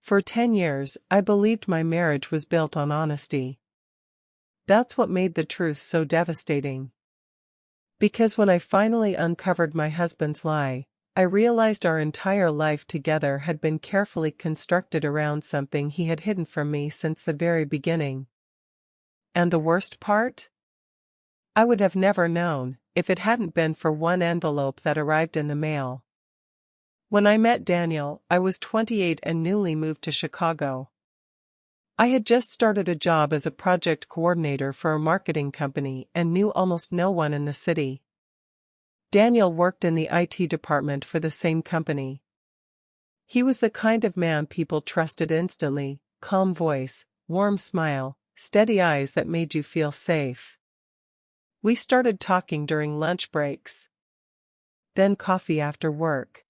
For 10 years, I believed my marriage was built on honesty. That's what made the truth so devastating. Because when I finally uncovered my husband's lie, I realized our entire life together had been carefully constructed around something he had hidden from me since the very beginning. And the worst part? I would have never known, if it hadn't been for one envelope that arrived in the mail. When I met Daniel, I was 28 and newly moved to Chicago. I had just started a job as a project coordinator for a marketing company and knew almost no one in the city. Daniel worked in the IT department for the same company. He was the kind of man people trusted instantly: calm voice, warm smile, steady eyes that made you feel safe. We started talking during lunch breaks. Then coffee after work.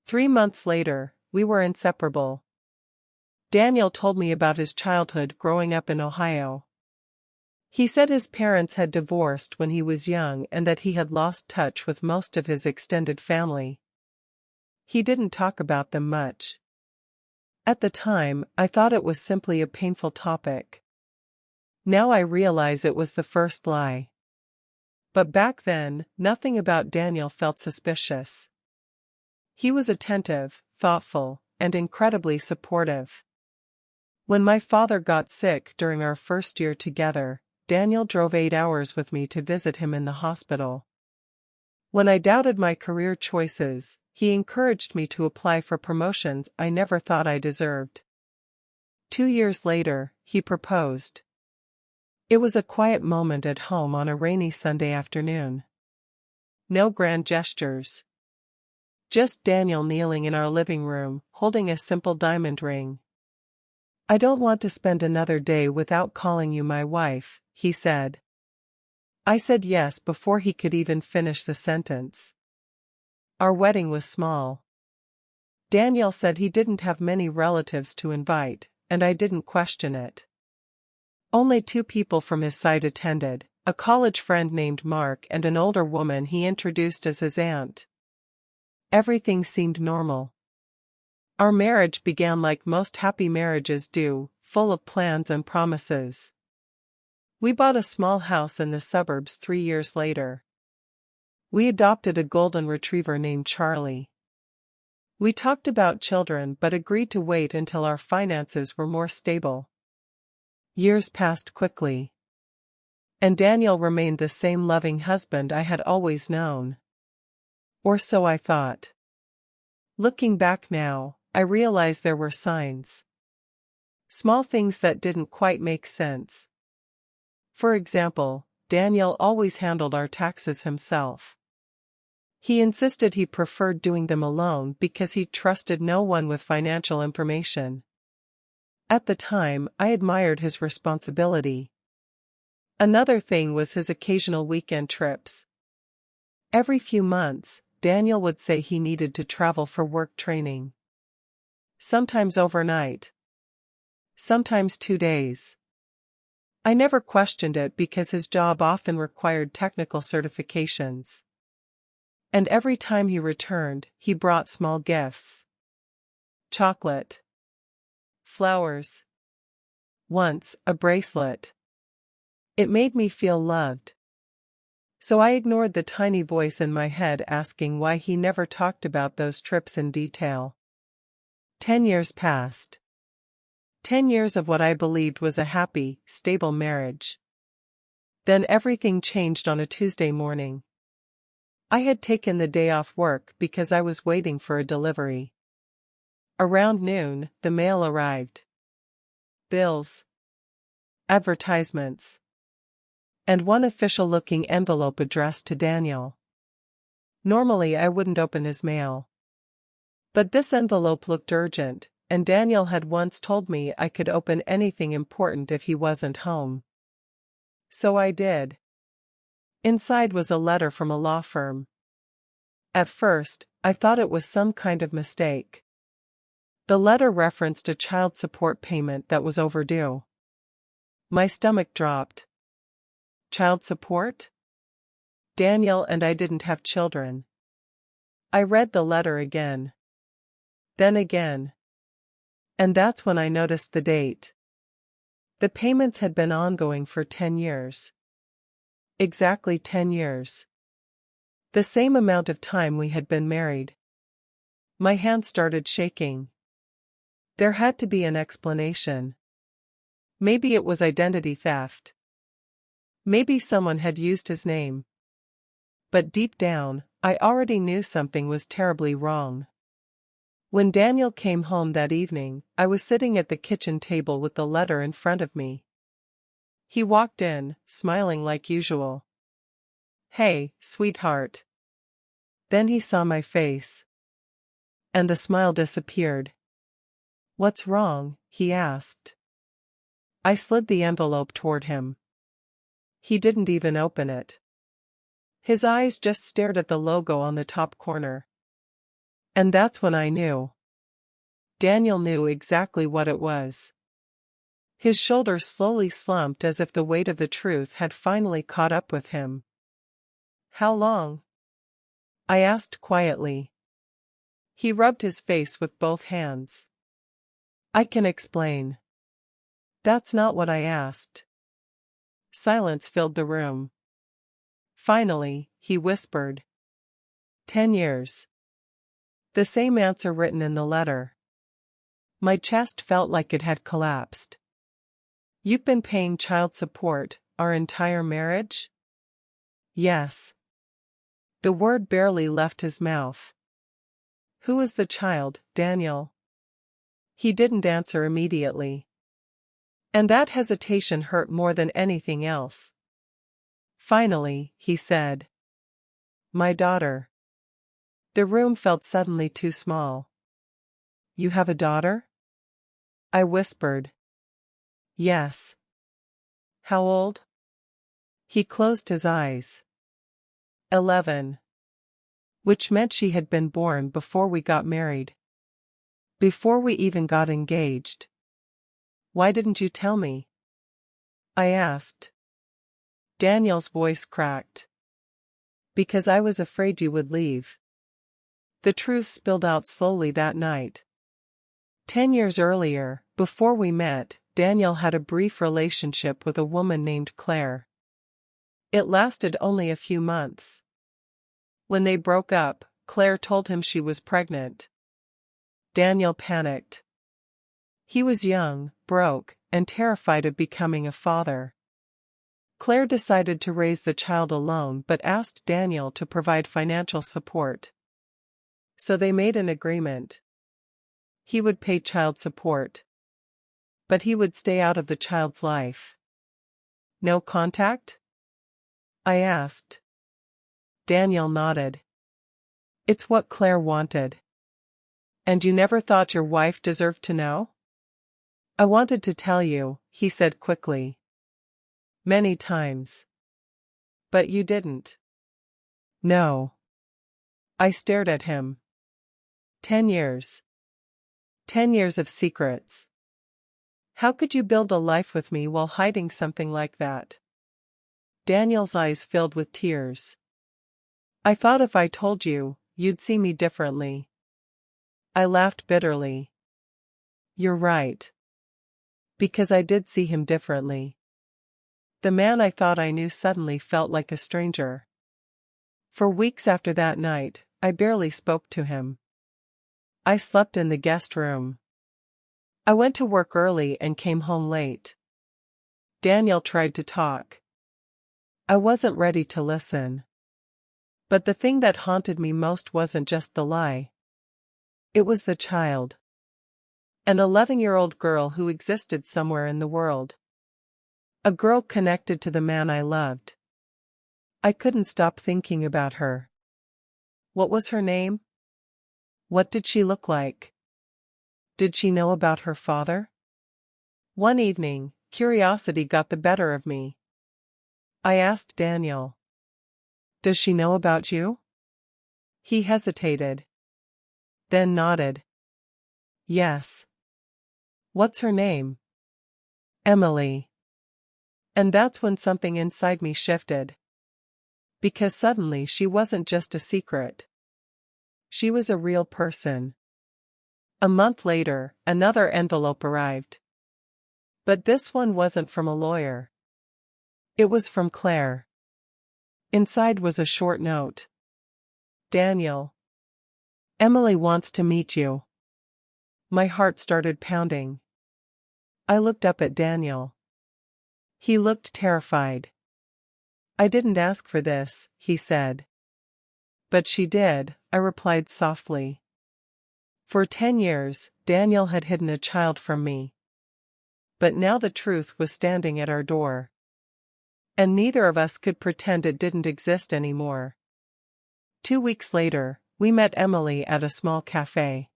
3 months later, we were inseparable. Daniel told me about his childhood growing up in Ohio. He said his parents had divorced when he was young and that he had lost touch with most of his extended family. He didn't talk about them much. At the time, I thought it was simply a painful topic. Now I realize it was the first lie. But back then, nothing about Daniel felt suspicious. He was attentive, thoughtful, and incredibly supportive. When my father got sick during our first year together, Daniel drove 8 hours with me to visit him in the hospital. When I doubted my career choices, he encouraged me to apply for promotions I never thought I deserved. 2 years later, he proposed. It was a quiet moment at home on a rainy Sunday afternoon. No grand gestures. Just Daniel kneeling in our living room, holding a simple diamond ring. "I don't want to spend another day without calling you my wife," he said. I said yes before he could even finish the sentence. Our wedding was small. Daniel said he didn't have many relatives to invite, and I didn't question it. Only 2 people from his side attended, a college friend named Mark and an older woman he introduced as his aunt. Everything seemed normal. Our marriage began like most happy marriages do, full of plans and promises. We bought a small house in the suburbs 3 years later. We adopted a golden retriever named Charlie. We talked about children but agreed to wait until our finances were more stable. Years passed quickly. And Daniel remained the same loving husband I had always known. Or so I thought. Looking back now, I realize there were signs. Small things that didn't quite make sense. For example, Daniel always handled our taxes himself. He insisted he preferred doing them alone because he trusted no one with financial information. At the time, I admired his responsibility. Another thing was his occasional weekend trips. Every few months, Daniel would say he needed to travel for work training. Sometimes overnight. Sometimes 2 days. I never questioned it because his job often required technical certifications. And every time he returned, he brought small gifts. Chocolate. Flowers. Once, a bracelet. It made me feel loved. So I ignored the tiny voice in my head asking why he never talked about those trips in detail. 10 years passed. 10 years of what I believed was a happy, stable marriage. Then everything changed on a Tuesday morning. I had taken the day off work because I was waiting for a delivery. Around noon, the mail arrived. Bills. Advertisements. And one official-looking envelope addressed to Daniel. Normally I wouldn't open his mail. But this envelope looked urgent, and Daniel had once told me I could open anything important if he wasn't home. So I did. Inside was a letter from a law firm. At first, I thought it was some kind of mistake. The letter referenced a child support payment that was overdue. My stomach dropped. Child support? Daniel and I didn't have children. I read the letter again. Then again. And that's when I noticed the date. The payments had been ongoing for 10 years. Exactly 10 years. The same amount of time we had been married. My hand started shaking. There had to be an explanation. Maybe it was identity theft. Maybe someone had used his name. But deep down, I already knew something was terribly wrong. When Daniel came home that evening, I was sitting at the kitchen table with the letter in front of me. He walked in, smiling like usual. "Hey, sweetheart." Then he saw my face. And the smile disappeared. "What's wrong?" he asked. I slid the envelope toward him. He didn't even open it. His eyes just stared at the logo on the top corner. And that's when I knew. Daniel knew exactly what it was. His shoulders slowly slumped as if the weight of the truth had finally caught up with him. "How long?" I asked quietly. He rubbed his face with both hands. "I can explain." "That's not what I asked." Silence filled the room. Finally, he whispered. 10 years. The same answer written in the letter. My chest felt like it had collapsed. "You've been paying child support, our entire marriage?" "Yes." The word barely left his mouth. "Who is the child, Daniel?" He didn't answer immediately. And that hesitation hurt more than anything else. Finally, he said, "My daughter." The room felt suddenly too small. "You have a daughter?" I whispered. "Yes." "How old?" He closed his eyes. 11. Which meant she had been born before we got married. Before we even got engaged. "Why didn't you tell me?" I asked. Daniel's voice cracked. "Because I was afraid you would leave." The truth spilled out slowly that night. 10 years earlier, before we met, Daniel had a brief relationship with a woman named Claire. It lasted only a few months. When they broke up, Claire told him she was pregnant. Daniel panicked. He was young, broke, and terrified of becoming a father. Claire decided to raise the child alone but asked Daniel to provide financial support. So they made an agreement. He would pay child support. But he would stay out of the child's life. "No contact?" I asked. Daniel nodded. "It's what Claire wanted." "And you never thought your wife deserved to know?" "I wanted to tell you," he said quickly. "Many times." "But you didn't." "No." I stared at him. 10 years. 10 years of secrets. How could you build a life with me while hiding something like that? Daniel's eyes filled with tears. "I thought if I told you, you'd see me differently." I laughed bitterly. "You're right." Because I did see him differently. The man I thought I knew suddenly felt like a stranger. For weeks after that night, I barely spoke to him. I slept in the guest room. I went to work early and came home late. Daniel tried to talk. I wasn't ready to listen. But the thing that haunted me most wasn't just the lie. It was the child. An 11-year-old girl who existed somewhere in the world. A girl connected to the man I loved. I couldn't stop thinking about her. What was her name? What did she look like? Did she know about her father? One evening, curiosity got the better of me. I asked Daniel, "Does she know about you?" He hesitated. Then nodded. "Yes." "What's her name?" "Emily." And that's when something inside me shifted. Because suddenly she wasn't just a secret. She was a real person. A month later, another envelope arrived. But this one wasn't from a lawyer. It was from Claire. Inside was a short note. Daniel. Emily wants to meet you. My heart started pounding. I looked up at Daniel. He looked terrified. I didn't ask for this, he said. But she did, I replied softly. For 10 years, Daniel had hidden a child from me. But now the truth was standing at our door. And neither of us could pretend it didn't exist anymore. 2 weeks later, we met Emily at a small cafe.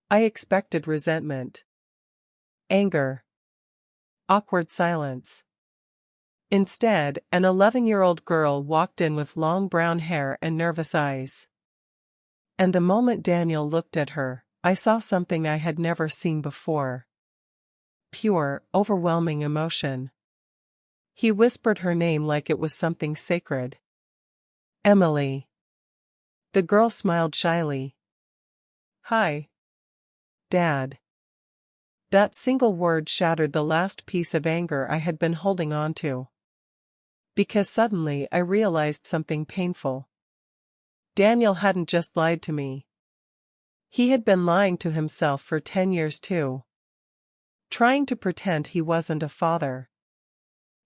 I expected resentment, anger, awkward silence. Instead, an 11-year-old girl walked in with long brown hair and nervous eyes. And the moment Daniel looked at her, I saw something I had never seen before. Pure, overwhelming emotion. He whispered her name like it was something sacred. Emily. The girl smiled shyly. Hi. Dad. That single word shattered the last piece of anger I had been holding on to. Because suddenly I realized something painful. Daniel hadn't just lied to me. He had been lying to himself for 10 years too. Trying to pretend he wasn't a father.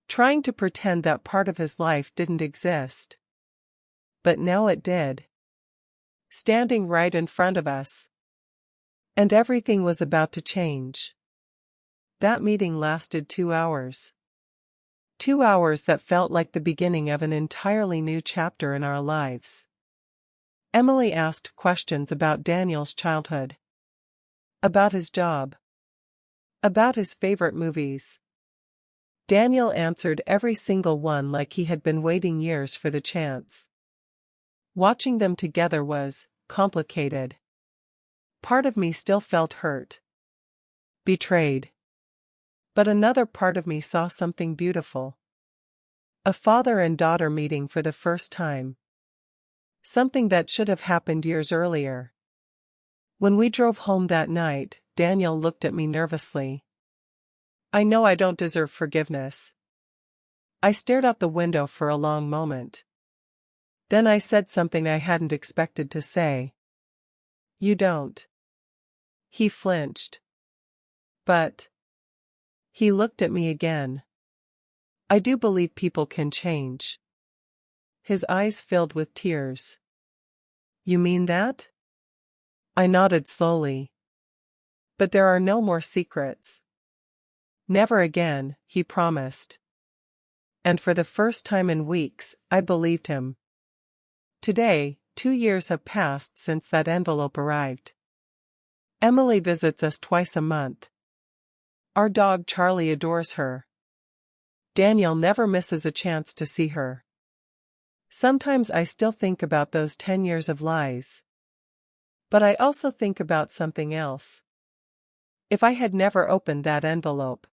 Trying to pretend that part of his life didn't exist. But now it did. Standing right in front of us. And everything was about to change. That meeting lasted 2 hours. 2 hours that felt like the beginning of an entirely new chapter in our lives. Emily asked questions about Daniel's childhood. About his job. About his favorite movies. Daniel answered every single one like he had been waiting years for the chance. Watching them together was complicated. Part of me still felt hurt. Betrayed. But another part of me saw something beautiful. A father and daughter meeting for the first time. Something that should have happened years earlier. When we drove home that night, Daniel looked at me nervously. I know I don't deserve forgiveness. I stared out the window for a long moment. Then I said something I hadn't expected to say. You don't. He flinched. But. He looked at me again. I do believe people can change. His eyes filled with tears. You mean that? I nodded slowly. But there are no more secrets. Never again, he promised. And for the first time in weeks, I believed him. Today, 2 years have passed since that envelope arrived. Emily visits us twice a month. Our dog Charlie adores her. Daniel never misses a chance to see her. Sometimes I still think about those 10 years of lies. But I also think about something else. If I had never opened that envelope,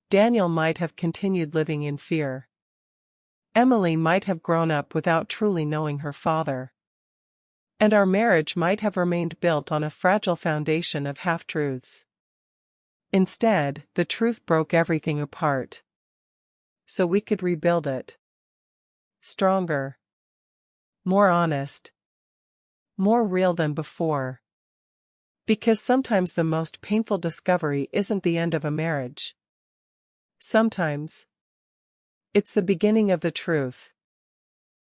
Daniel might have continued living in fear. Emily might have grown up without truly knowing her father. And our marriage might have remained built on a fragile foundation of half-truths. Instead, the truth broke everything apart. So we could rebuild it. Stronger. More honest. More real than before. Because sometimes the most painful discovery isn't the end of a marriage. Sometimes it's the beginning of the truth.